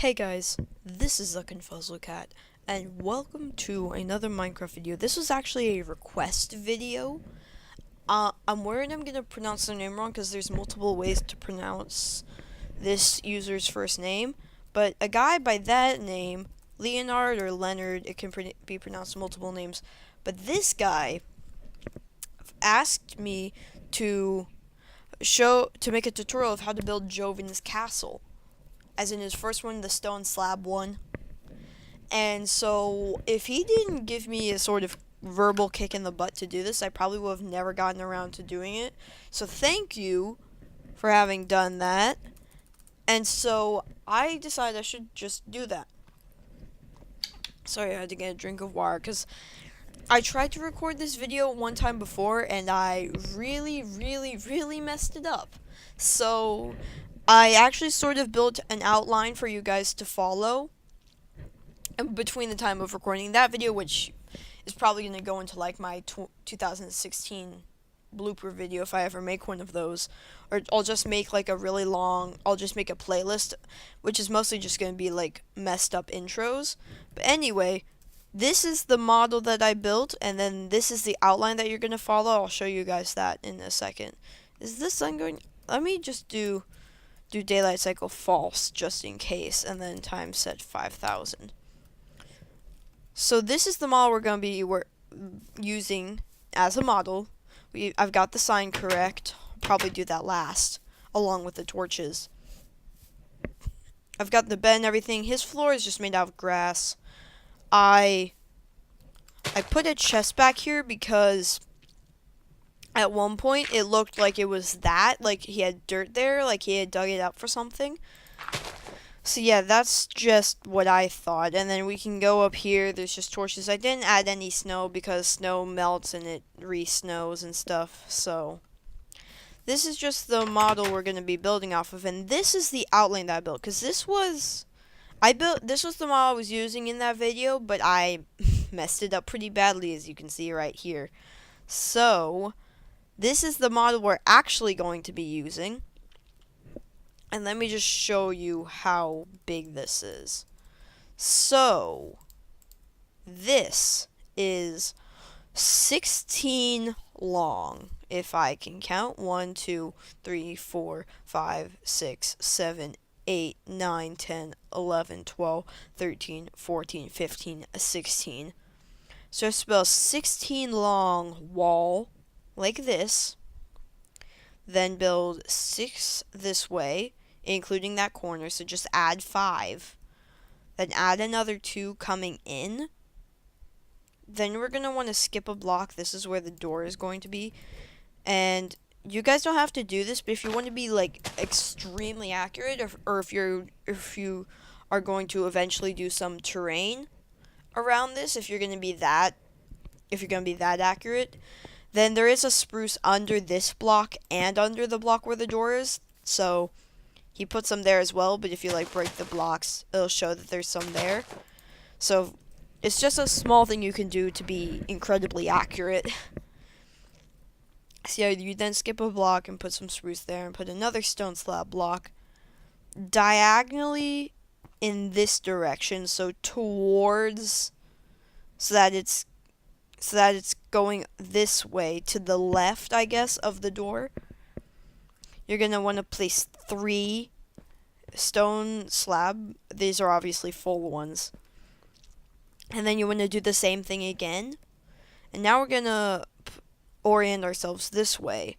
Hey guys, this is Cat, and welcome to another Minecraft video. This was actually a request video. I'm worried I'm gonna pronounce their name wrong because there's multiple ways to pronounce this user's first name, but a guy by that name, Leonard or Leonard, it can be pronounced multiple names, but this guy asked me to make a tutorial of how to build Joven's castle. As in his first one, the stone slab one. And so, if he didn't give me a sort of verbal kick in the butt to do this, I probably would have never gotten around to doing it. So thank you for having done that. And so, I decided I should just do that. Sorry, I had to get a drink of water, because I tried to record this video one time before, and I really messed it up. So, I actually sort of built an outline for you guys to follow between the time of recording that video, which is probably going to go into like my 2016 blooper video if I ever make one of those, or I'll just make like I'll just make a playlist, which is mostly just going to be like messed up intros. But anyway, this is the model that I built, and then this is the outline that you're going to follow. I'll show you guys that in a second. Is this sun going? Let me just do daylight cycle false just in case, and then time set 5,000. So this is the model we're going to be using as a model. I've got the sign correct. I'll probably do that last, along with the torches. I've got the bed and everything. His floor is just made out of grass. I put a chest back here because at one point it looked like it was like he had dirt there, like he had dug it up for something. So yeah, that's just what I thought. And then we can go up here. There's just torches. I didn't add any snow because snow melts and it re-snows and stuff. So this is just the model we're going to be building off of. And this is the outline that I built. Because this was the model I was using in that video, but I messed it up pretty badly, as you can see right here. So this is the model we're actually going to be using. And let me just show you how big this is. So, this is 16 long, if I can count. 1, 2, 3, 4, 5, 6, 7, 8, 9, 10, 11, 12, 13, 14, 15, 16. So it's about 16 long wall, like this. Then build 6 this way, including that corner, so just add 5. Then add another 2 coming in. Then we're going to want to skip a block. This is where the door is going to be. And you guys don't have to do this, but if you want to be like extremely accurate, or if you are going to eventually do some terrain around this, if you're going to be that accurate, then there is a spruce under this block and under the block where the door is. So he puts them there as well, but if you like break the blocks, it'll show that there's some there. So it's just a small thing you can do to be incredibly accurate. So yeah, you then skip a block and put some spruce there and put another stone slab block diagonally in this direction, so towards, so that it's going this way to the left, I guess, of the door. You're going to want to place 3 stone slab. These are obviously full ones. And then you want to do the same thing again. And now we're going to orient ourselves this way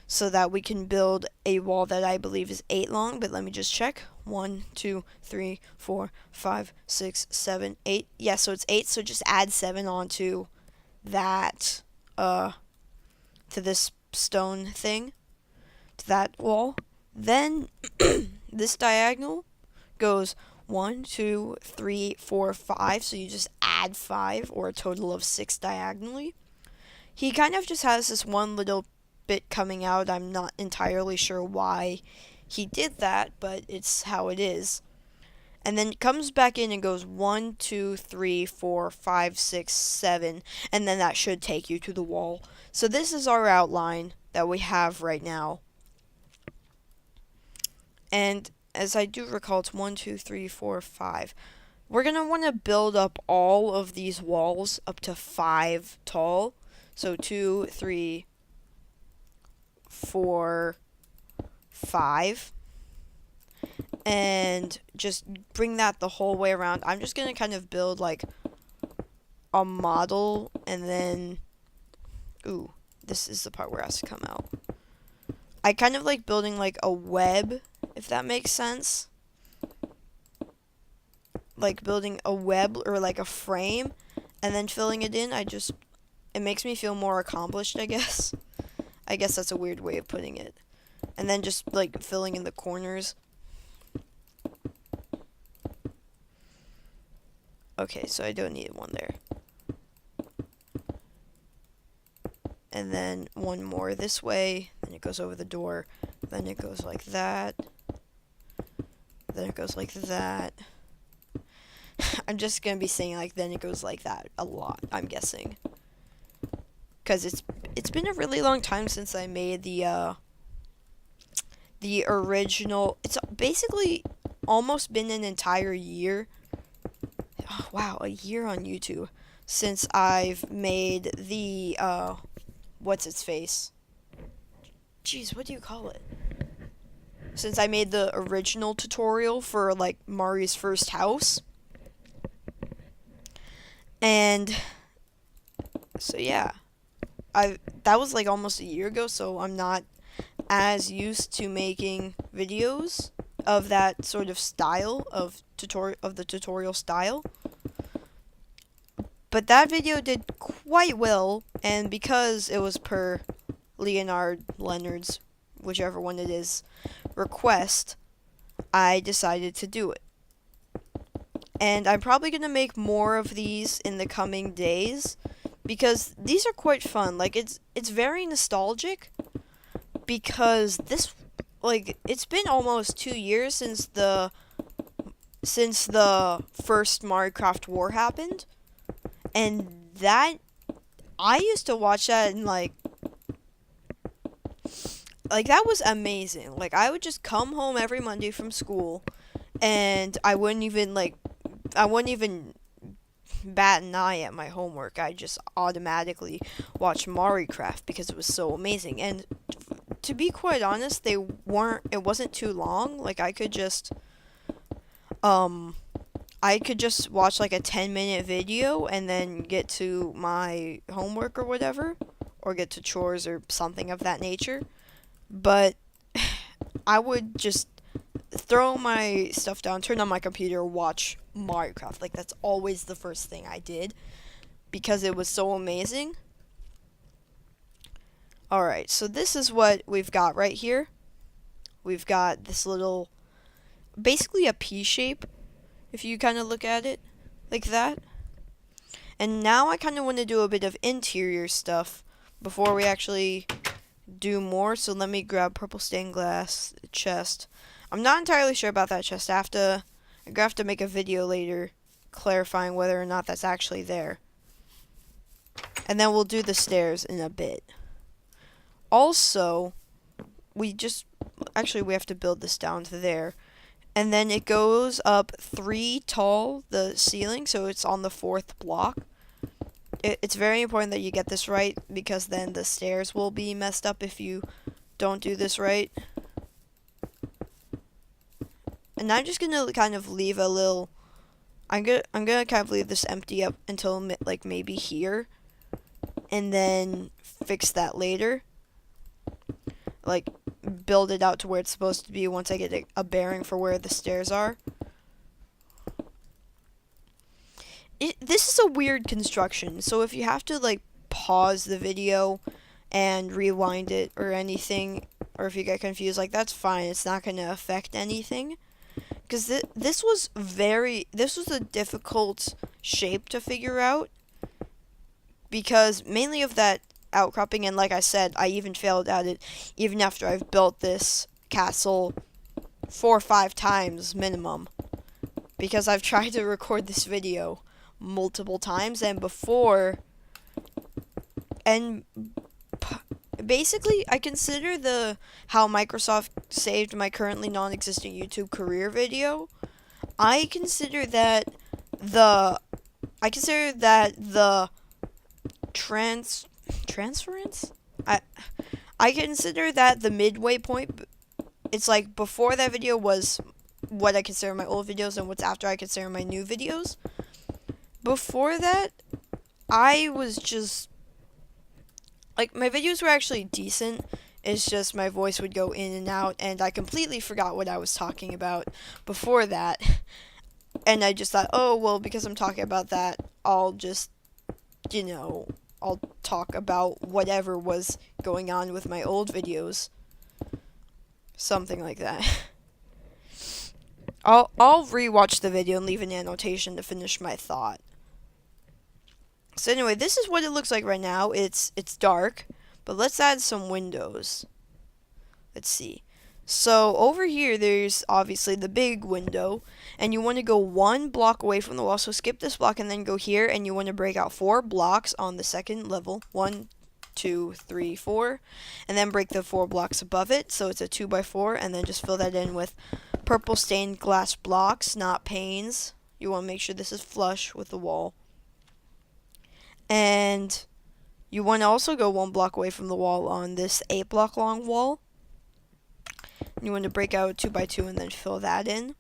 so that we can build a wall that I believe is 8 long, but let me just check. 1, 2, 3, 4, 5, 6, 7, 8. Yeah, so it's 8, so just add 7 onto that, to this stone thing, to that wall. Then this diagonal goes 1, 2, 3, 4, 5, so you just add 5, or a total of 6 diagonally. He kind of just has this one little bit coming out. I'm not entirely sure why he did that, but it's how it is. And then it comes back in and goes 1, 2, 3, 4, 5, 6, 7, and then that should take you to the wall. So this is our outline that we have right now. And as I do recall, it's 1, 2, 3, 4, 5. We're gonna want to build up all of these walls up to 5 tall. So 2, 3, 4, 5. And just bring that the whole way around. I'm just gonna kind of build like a model, and then, ooh, this is the part where it has to come out. I kind of like building like a web, if that makes sense. Like building a web or like a frame and then filling it in. It makes me feel more accomplished, I guess. I guess that's a weird way of putting it. And then just like filling in the corners. Okay, so I don't need one there. And then one more this way, then it goes over the door, then it goes like that, then it goes like that. I'm just gonna be saying like then it goes like that a lot, I'm guessing, because it's been a really long time since I made the original. It's basically almost been an entire year. Oh, wow, a year on YouTube since I've made the what's its face? Jeez, what do you call it? Since I made the original tutorial for like Mari's first house. And so yeah, that was like almost a year ago, so I'm not as used to making videos of that sort of style of the tutorial style. But that video did quite well, and because it was per Leonard's, whichever one it is, request, I decided to do it. And I'm probably going to make more of these in the coming days, because these are quite fun. Like, it's very nostalgic, because this, like, it's been almost 2 years since the first MariCraft war happened. And I used to watch that and like that was amazing. Like, I would just come home every Monday from school, and I wouldn't even bat an eye at my homework. I just automatically watch MariCraft because it was so amazing. And to be quite honest, it wasn't too long. Like, I could just watch like a 10-minute video and then get to my homework or whatever, or get to chores or something of that nature. But I would just throw my stuff down, turn on my computer, watch MariCraft. Like, that's always the first thing I did because it was so amazing. Alright, so this is what we've got right here. We've got this little, basically a P shape, if you kind of look at it like that. And now I kind of want to do a bit of interior stuff before we actually do more. So let me grab purple stained glass chest. I'm not entirely sure about that chest. I'm gonna have to make a video later clarifying whether or not that's actually there. And then we'll do the stairs in a bit. Also, we have to build this down to there. And then it goes up 3 tall, the ceiling, so it's on the 4th block. It's very important that you get this right, because then the stairs will be messed up if you don't do this right. And I'm just gonna kind of leave a little. I'm gonna kind of leave this empty up until like maybe here, and then fix that later. Like, build it out to where it's supposed to be once I get a bearing for where the stairs are. This is a weird construction, so if you have to like pause the video and rewind it or anything, or if you get confused, like, that's fine. It's not going to affect anything, because this was a difficult shape to figure out, because mainly of that outcropping, and like I said, I even failed at it even after I've built this castle 4 or 5 times minimum, because I've tried to record this video basically, I consider how Microsoft saved my currently non-existent YouTube career video. I consider that the transference. I consider that the midway point. It's like before that video was what I consider my old videos, and what's after I consider my new videos. Before that, I was just like, my videos were actually decent. It's just my voice would go in and out, and I completely forgot what I was talking about before that. And I just thought, oh, well, because I'm talking about that, I'll just, I'll talk about whatever was going on with my old videos. Something like that. I'll rewatch the video and leave an annotation to finish my thought. So anyway, this is what it looks like right now. It's dark, but let's add some windows. Let's see. So over here, there's obviously the big window, and you want to go 1 block away from the wall. So skip this block and then go here, and you want to break out 4 blocks on the second level. 1, 2, 3, 4, and then break the 4 blocks above it. So it's a 2x4, and then just fill that in with purple stained glass blocks, not panes. You want to make sure this is flush with the wall. And you want to also go 1 block away from the wall on this 8 block long wall. You want to break out 2x2 and then fill that in.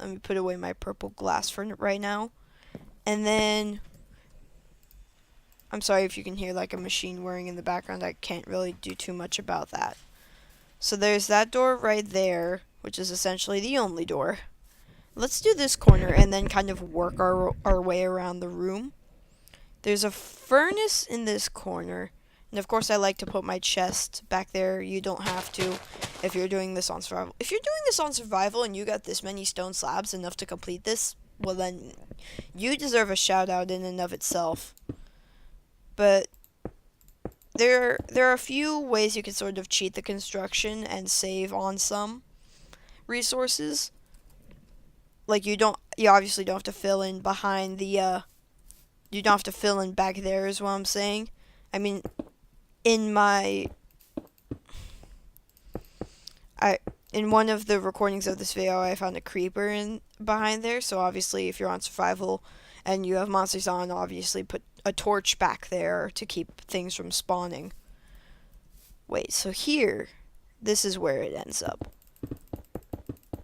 Let me put away my purple glass for right now. And then, I'm sorry if you can hear like a machine whirring in the background. I can't really do too much about that. So there's that door right there, which is essentially the only door. Let's do this corner and then kind of work our way around the room. There's a furnace in this corner. And of course, I like to put my chest back there. You don't have to if you're doing this on survival. If you're doing this on survival and you got this many stone slabs, enough to complete this, well then, you deserve a shout out in and of itself. But there are a few ways you can sort of cheat the construction and save on some resources. Like you obviously don't have to fill in behind the, you don't have to fill in back there is what I'm saying. I mean, in one of the recordings of this video, I found a creeper in behind there. So obviously, if you're on survival and you have monsters on, obviously put a torch back there to keep things from spawning. Wait, so here, this is where it ends up.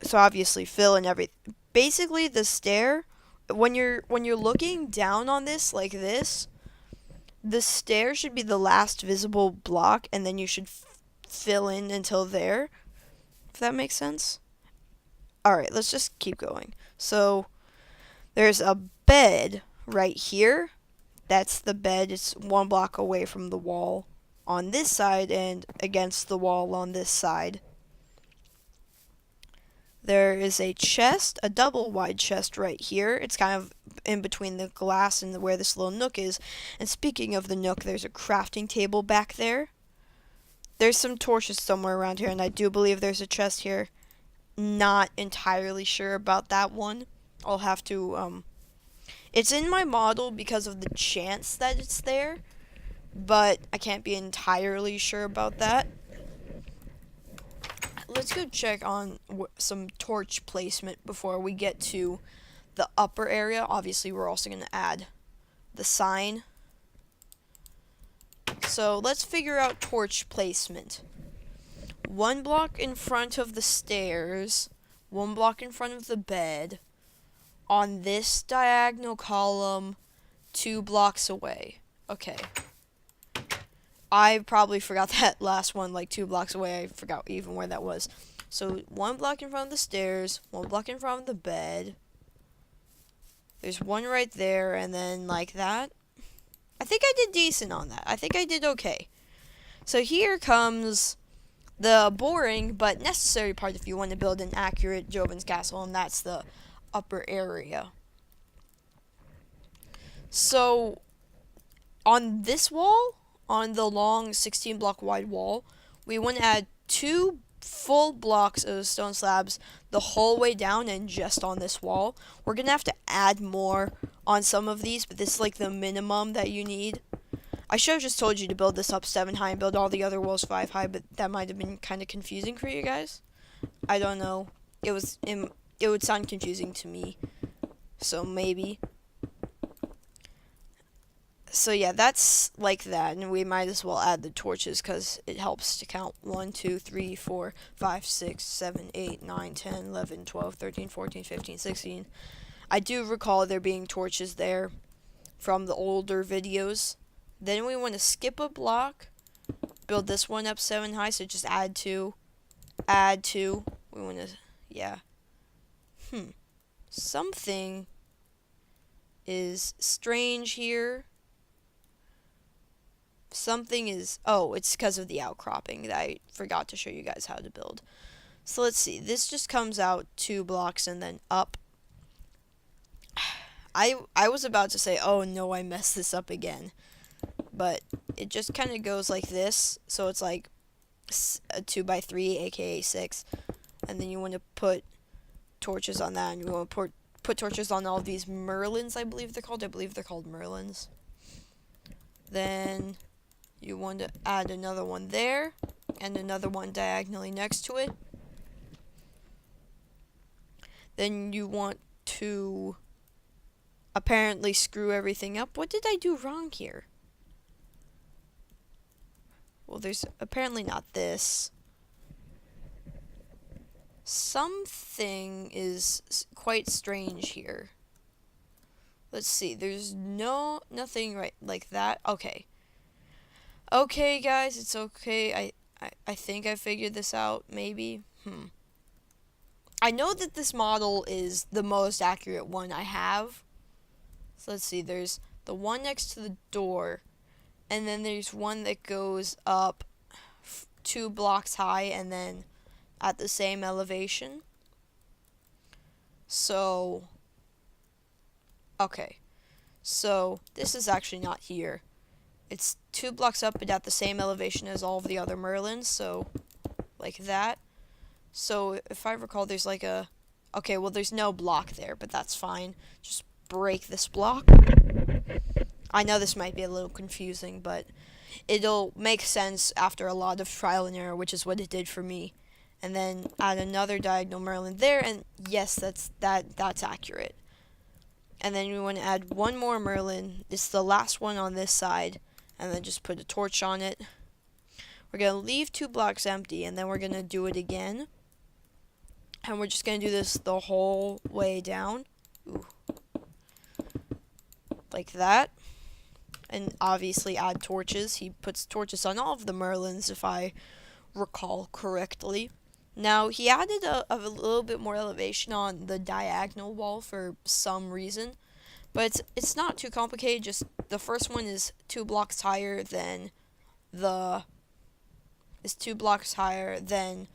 So obviously, fill in everything. Basically, the stair, when you're looking down on this like this, the stair should be the last visible block, and then you should fill in until there, if that makes sense. Alright, let's just keep going. So, there's a bed right here. That's the bed. It's 1 block away from the wall on this side and against the wall on this side. There is a chest, a double wide chest right here. It's kind of in between the glass and where this little nook is. And speaking of the nook, there's a crafting table back there. There's some torches somewhere around here, and I do believe there's a chest here. Not entirely sure about that one. I'll have to, it's in my model because of the chance that it's there, but I can't be entirely sure about that. Let's go check on some torch placement before we get to the upper area. Obviously, we're also going to add the sign. So let's figure out torch placement. 1 block in front of the stairs, 1 block in front of the bed, on this diagonal column, 2 blocks away. Okay. I probably forgot that last one, like 2 blocks away. I forgot even where that was. So 1 block in front of the stairs, 1 block in front of the bed. There's 1 right there, and then like that. I think I did decent on that. I think I did okay. So here comes the boring but necessary part if you want to build an accurate Joven's castle, and that's the upper area. So on this wall, on the long 16 block wide wall, we want to add 2 full blocks of stone slabs the whole way down and just on this wall. We're going to have to add more on some of these, but this is like the minimum that you need. I should have just told you to build this up 7 high and build all the other walls 5 high, but that might have been kind of confusing for you guys. I don't know. It would sound confusing to me. So maybe. So yeah, that's like that, and we might as well add the torches because it helps to count 1, 2, 3, 4, 5, 6, 7, 8, 9, 10, 11, 12, 13, 14, 15, 16. I do recall there being torches there from the older videos. Then we want to skip a block, build this one up 7 high, so just add 2, add 2. We want to, yeah. Something is strange here. Something is, oh, it's because of the outcropping that I forgot to show you guys how to build. So let's see, this just comes out 2 blocks and then up. I was about to say, oh no, I messed this up again. But it just kind of goes like this. So it's like a 2x3, aka 6. And then you want to put torches on that. And you want to put torches on all these merlins, I believe they're called. I believe they're called merlins. Then you want to add another one there. And another one diagonally next to it. Then you want to apparently screw everything up. What did I do wrong here? Well, there's apparently not this. Something is quite strange here. Let's see. There's nothing right like that. Okay. Okay, guys, it's okay. I think I figured this out, maybe. I know that this model is the most accurate one I have. So let's see. There's the one next to the door. And then there's one that goes up 2 blocks high and then at the same elevation. So, okay. So, this is actually not here. It's 2 blocks up but at the same elevation as all of the other merlins. So, like that. So, if I recall, there's like a... Okay, well, there's no block there, but that's fine. Just break this block. I know this might be a little confusing, but it'll make sense after a lot of trial and error, which is what it did for me. And then add another diagonal merlin there, and yes, that's accurate. And then we want to add one more merlin. It's the last one on this side, and then just put a torch on it. We're going to leave 2 blocks empty, and then we're going to do it again. And we're just going to do this the whole way down. Ooh. Like that. And obviously add torches. He puts torches on all of the merlins, if I recall correctly. Now, he added a little bit more elevation on the diagonal wall for some reason. But it's not too complicated. Just the first one is 2 blocks higher than the... is 2 blocks higher than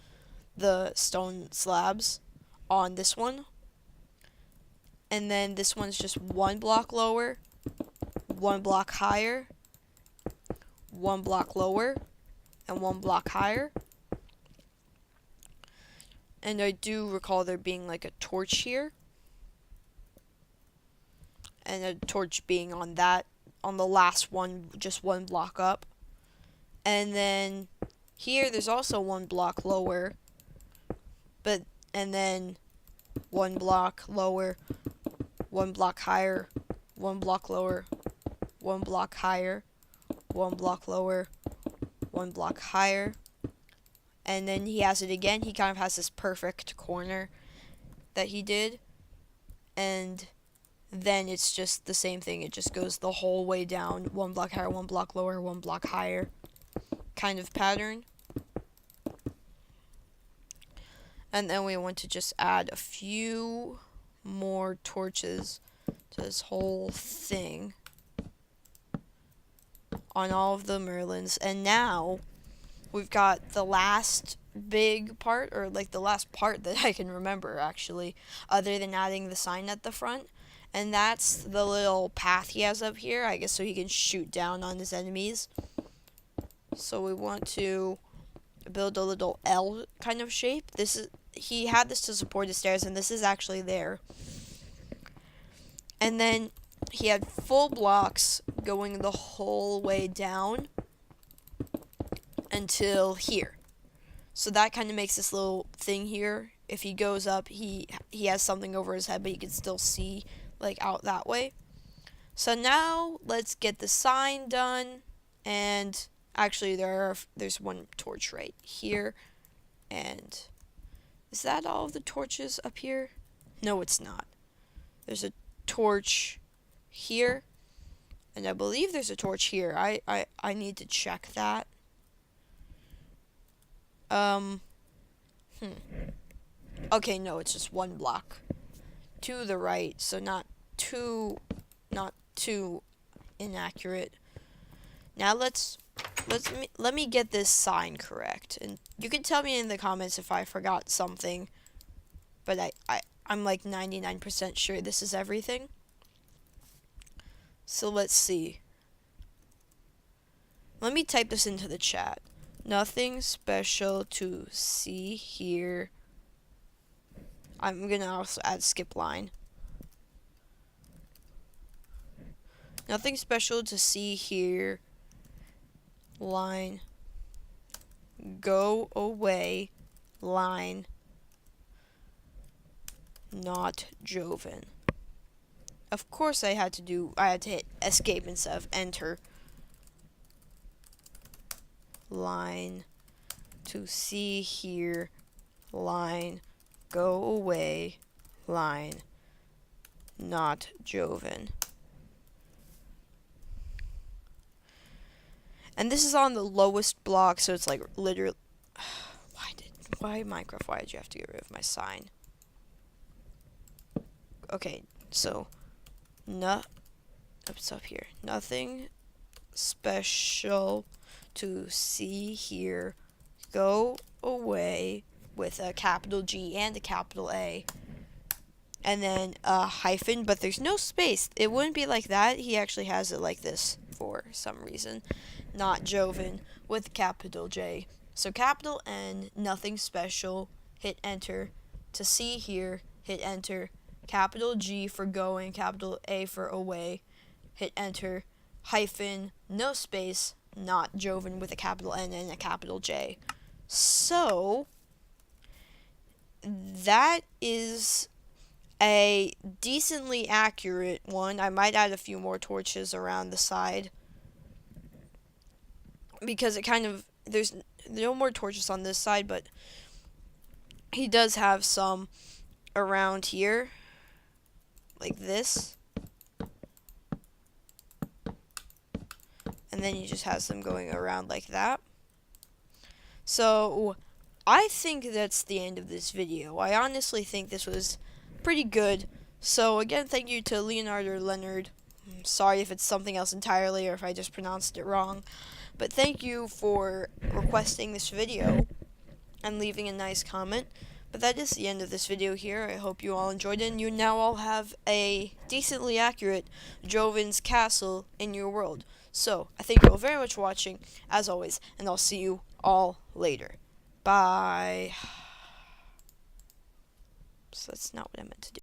the stone slabs on this one. And then this one's just 1 block lower. 1 block higher, 1 block lower, and 1 block higher. And I do recall there being like a torch here. And a torch being on the last one, just 1 block up. And then here there's also 1 block lower. And then 1 block lower, 1 block higher, 1 block lower, 1 block higher, 1 block lower, 1 block higher. And then he has it again. He kind of has this perfect corner that he did. And then it's just the same thing. It just goes the whole way down. 1 block higher, 1 block lower, 1 block higher kind of pattern. And then we want to just add a few more torches to this whole thing on all of the merlins. And now we've got the last big part, or like the last part that I can remember actually, other than adding the sign at the front. And that's the little path he has up here, I guess, so he can shoot down on his enemies. So we want to build a little L kind of shape. He had this to support the stairs, and this is actually there. And then he had full blocks going the whole way down until here. So that kind of makes this little thing here. If he goes up, he has something over his head, but he can still see like out that way. So now let's get the sign done. And actually there's one torch right here. And is that all of the torches up here? No, it's not. There's a torch here. And I believe there's a torch here. I need to check that. Okay, no, it's just one block to the right, so not too inaccurate. Now let me get this sign correct, and you can tell me in the comments if I forgot something, but I'm like 99% sure this is everything. So let's see. Let me type this into the chat. Nothing special to see here. I'm gonna also add skip line. Nothing special to see here. Line. Go away. Line. Not Joven. Of course I had to hit escape instead of enter. Line. To see here. Line. Go away. Line. Not Joven. And this is on the lowest block, so it's like literally. Why Minecraft? Why did you have to get rid of my sign? Okay, so it's up here. Nothing special to see here. Go away with a capital G and a capital A. And then a hyphen, but there's no space. It wouldn't be like that. He actually has it like this for some reason. Not Joven with capital J. So capital N, nothing special, hit enter. To see here, hit enter. Capital G for going, capital A for away, hit enter. Hyphen, no space, not Joven with a capital N and a capital J. So that is a decently accurate one. I might add a few more torches around the side, because it kind of, there's no more torches on this side, but he does have some around here, like this. And then he just has them going around like that. So I think that's the end of this video. I honestly think this was pretty good. So again, thank you to Leonard or Leonard. I'm sorry if it's something else entirely or if I just pronounced it wrong. But thank you for requesting this video and leaving a nice comment. But that is the end of this video here. I hope you all enjoyed it, and you now all have a decently accurate Joven's castle in your world. So I thank you all very much for watching, as always, and I'll see you all later. Bye. So that's not what I meant to do.